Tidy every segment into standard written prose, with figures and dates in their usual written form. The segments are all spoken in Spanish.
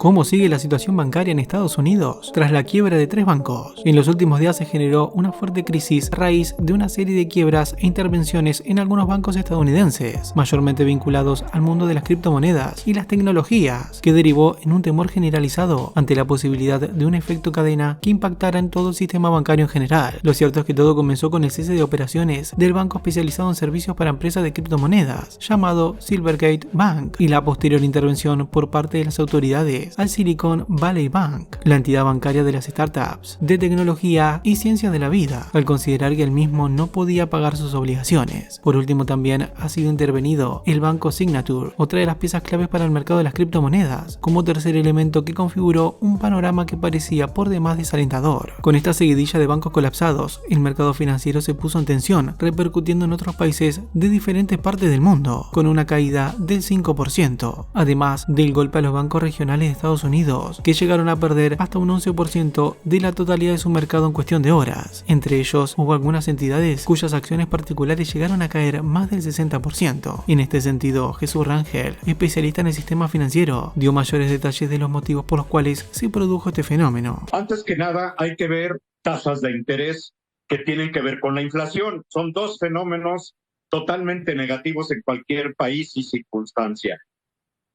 ¿Cómo sigue la situación bancaria en Estados Unidos tras la quiebra de 3 bancos? En los últimos días se generó una fuerte crisis a raíz de una serie de quiebras e intervenciones en algunos bancos estadounidenses, mayormente vinculados al mundo de las criptomonedas y las tecnologías, que derivó en un temor generalizado ante la posibilidad de un efecto cadena que impactara en todo el sistema bancario en general. Lo cierto es que todo comenzó con el cese de operaciones del banco especializado en servicios para empresas de criptomonedas, llamado Silvergate Bank, y la posterior intervención por parte de las autoridades al Silicon Valley Bank, la entidad bancaria de las startups, de tecnología y ciencias de la vida, al considerar que el mismo no podía pagar sus obligaciones. Por último, también ha sido intervenido el banco Signature, otra de las piezas claves para el mercado de las criptomonedas, como tercer elemento que configuró un panorama que parecía por demás desalentador. Con esta seguidilla de bancos colapsados, el mercado financiero se puso en tensión, repercutiendo en otros países de diferentes partes del mundo, con una caída del 5%, además del golpe a los bancos regionales de Estados Unidos, que llegaron a perder hasta un 11% de la totalidad de su mercado en cuestión de horas. Entre ellos, hubo algunas entidades cuyas acciones particulares llegaron a caer más del 60%. En este sentido, Jesús Rangel, especialista en el sistema financiero, dio mayores detalles de los motivos por los cuales se produjo este fenómeno. Antes que nada, hay que ver tasas de interés que tienen que ver con la inflación. Son dos fenómenos totalmente negativos en cualquier país y circunstancia.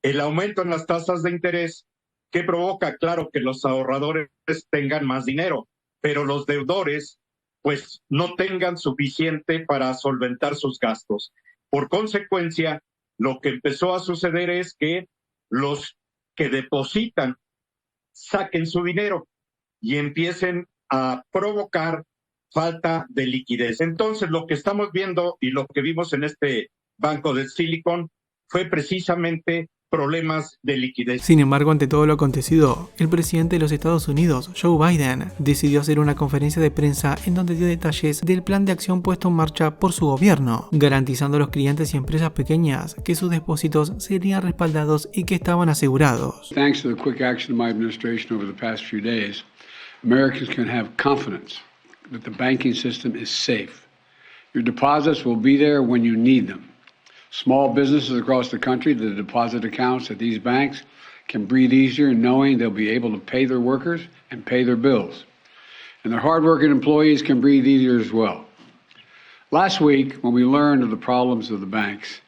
El aumento en las tasas de interés que provoca, claro, que los ahorradores tengan más dinero, pero los deudores pues no tengan suficiente para solventar sus gastos. Por consecuencia, lo que empezó a suceder es que los que depositan saquen su dinero y empiecen a provocar falta de liquidez. Entonces, lo que estamos viendo y lo que vimos en este banco del Silicon fue precisamente problemas de liquidez. Sin embargo, ante todo lo acontecido, el presidente de los Estados Unidos, Joe Biden, decidió hacer una conferencia de prensa en donde dio detalles del plan de acción puesto en marcha por su gobierno, garantizando a los clientes y empresas pequeñas que sus depósitos serían respaldados y que estaban asegurados. Thanks to the quick action of my administration over the past few days, Americans can have confidence that the banking system is safe. Your deposits will be there when you need them. Small businesses across the country, the deposit accounts at these banks can breathe easier knowing they'll be able to pay their workers and pay their bills. And their hardworking employees can breathe easier as well. Last week, when we learned of the problems of the banks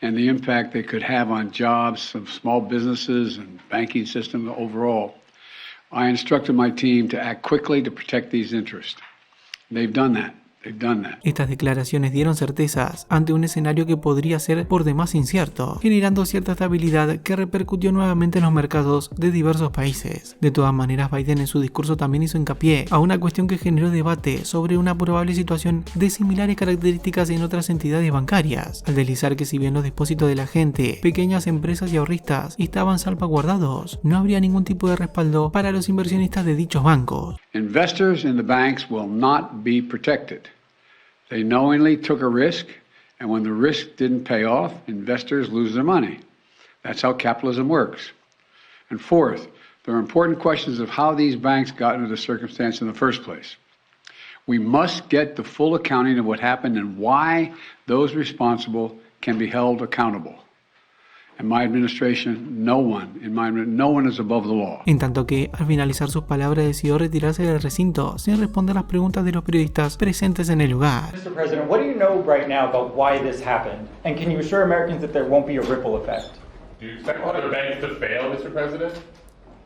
and the impact they could have on jobs of small businesses and banking system overall, I instructed my team to act quickly to protect these interests. They've done that. Estas declaraciones dieron certezas ante un escenario que podría ser por demás incierto, generando cierta estabilidad que repercutió nuevamente en los mercados de diversos países. De todas maneras, Biden en su discurso también hizo hincapié a una cuestión que generó debate sobre una probable situación de similares características en otras entidades bancarias, al deslizar que si bien los depósitos de la gente, pequeñas empresas y ahorristas estaban salvaguardados, no habría ningún tipo de respaldo para los inversionistas de dichos bancos. Investors in the banks will not be protected. They knowingly took a risk, and when the risk didn't pay off, investors lose their money. That's how capitalism works. And fourth, there are important questions of how these banks got into the circumstance in the first place. We must get the full accounting of what happened and why those responsible can be held accountable. In my administration, no one is above the law. En tanto que, al finalizar sus palabras, decidió retirarse del recinto sin responder las preguntas de los periodistas presentes en el lugar. Mr. President, what do you know right now about why this happened? And can you assure Americans that there won't be a ripple effect? Do you expect other banks to fail, Mr. President?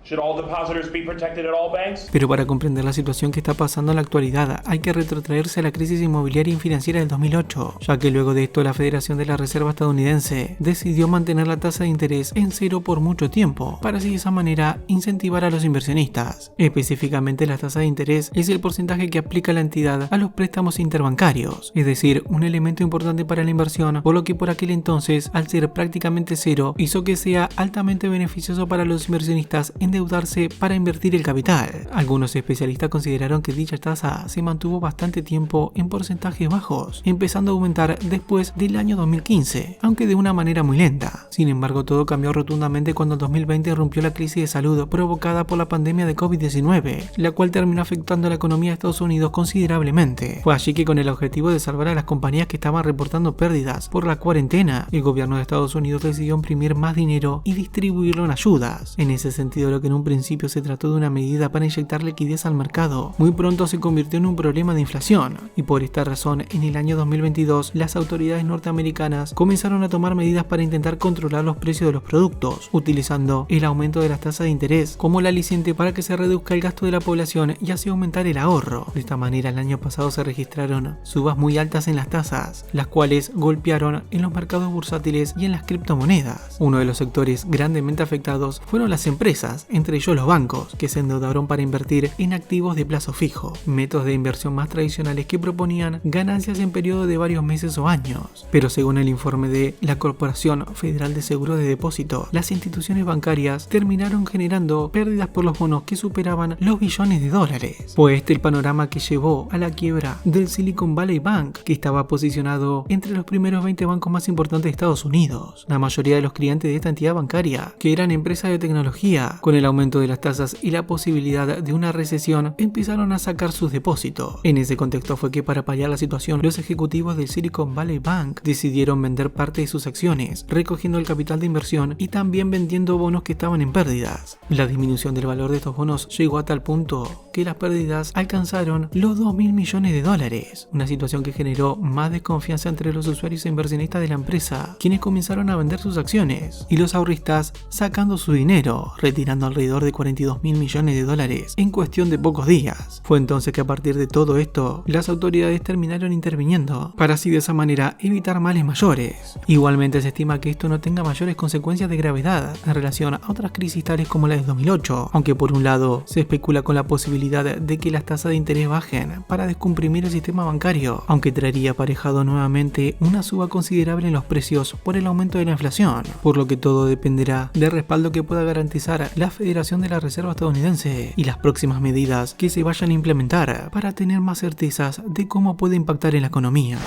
Should all depositors be protected at all banks? Pero para comprender la situación que está pasando en la actualidad, hay que retrotraerse a la crisis inmobiliaria y financiera del 2008, ya que luego de esto la Federación de la Reserva estadounidense decidió mantener la tasa de interés en cero por mucho tiempo, para así de esa manera incentivar a los inversionistas. Específicamente, la tasa de interés es el porcentaje que aplica la entidad a los préstamos interbancarios, es decir, un elemento importante para la inversión, por lo que por aquel entonces, al ser prácticamente cero, hizo que sea altamente beneficioso para los inversionistas endeudarse para invertir el capital. Algunos especialistas consideraron que dicha tasa se mantuvo bastante tiempo en porcentajes bajos, empezando a aumentar después del año 2015, aunque de una manera muy lenta. Sin embargo, todo cambió rotundamente cuando en 2020 irrumpió la crisis de salud provocada por la pandemia de COVID-19, la cual terminó afectando a la economía de Estados Unidos considerablemente. Fue allí que, con el objetivo de salvar a las compañías que estaban reportando pérdidas por la cuarentena, el gobierno de Estados Unidos decidió imprimir más dinero y distribuirlo en ayudas. En ese sentido, lo que que en un principio se trató de una medida para inyectar liquidez al mercado, muy pronto se convirtió en un problema de inflación, y por esta razón en el año 2022 las autoridades norteamericanas comenzaron a tomar medidas para intentar controlar los precios de los productos, utilizando el aumento de las tasas de interés como el aliciente para que se reduzca el gasto de la población y así aumentar el ahorro. De esta manera el año pasado se registraron subas muy altas en las tasas, las cuales golpearon en los mercados bursátiles y en las criptomonedas. Uno de los sectores grandemente afectados fueron las empresas, entre ellos los bancos, que se endeudaron para invertir en activos de plazo fijo, métodos de inversión más tradicionales que proponían ganancias en periodo de varios meses o años. Pero según el informe de la Corporación Federal de Seguros de Depósito, las instituciones bancarias terminaron generando pérdidas por los bonos que superaban los billones de dólares. Fue este el panorama que llevó a la quiebra del Silicon Valley Bank, que estaba posicionado entre los primeros 20 bancos más importantes de Estados Unidos. La mayoría de los clientes de esta entidad bancaria, que eran empresas de tecnología, con el aumento de las tasas y la posibilidad de una recesión, empezaron a sacar sus depósitos. En ese contexto fue que, para paliar la situación, los ejecutivos del Silicon Valley Bank decidieron vender parte de sus acciones, recogiendo el capital de inversión y también vendiendo bonos que estaban en pérdidas. La disminución del valor de estos bonos llegó a tal punto que las pérdidas alcanzaron los 2.000 millones de dólares, una situación que generó más desconfianza entre los usuarios e inversionistas de la empresa, quienes comenzaron a vender sus acciones, y los ahorristas sacando su dinero, retirando alrededor de 42.000 millones de dólares en cuestión de pocos días. Fue entonces que, a partir de todo esto, las autoridades terminaron interviniendo, para así de esa manera evitar males mayores. Igualmente se estima que esto no tenga mayores consecuencias de gravedad en relación a otras crisis tales como la de 2008, aunque por un lado se especula con la posibilidad de que las tasas de interés bajen para descomprimir el sistema bancario, aunque traería aparejado nuevamente una suba considerable en los precios por el aumento de la inflación, por lo que todo dependerá del respaldo que pueda garantizar la Federación de la Reserva estadounidense y las próximas medidas que se vayan a implementar para tener más certezas de cómo puede impactar en la economía.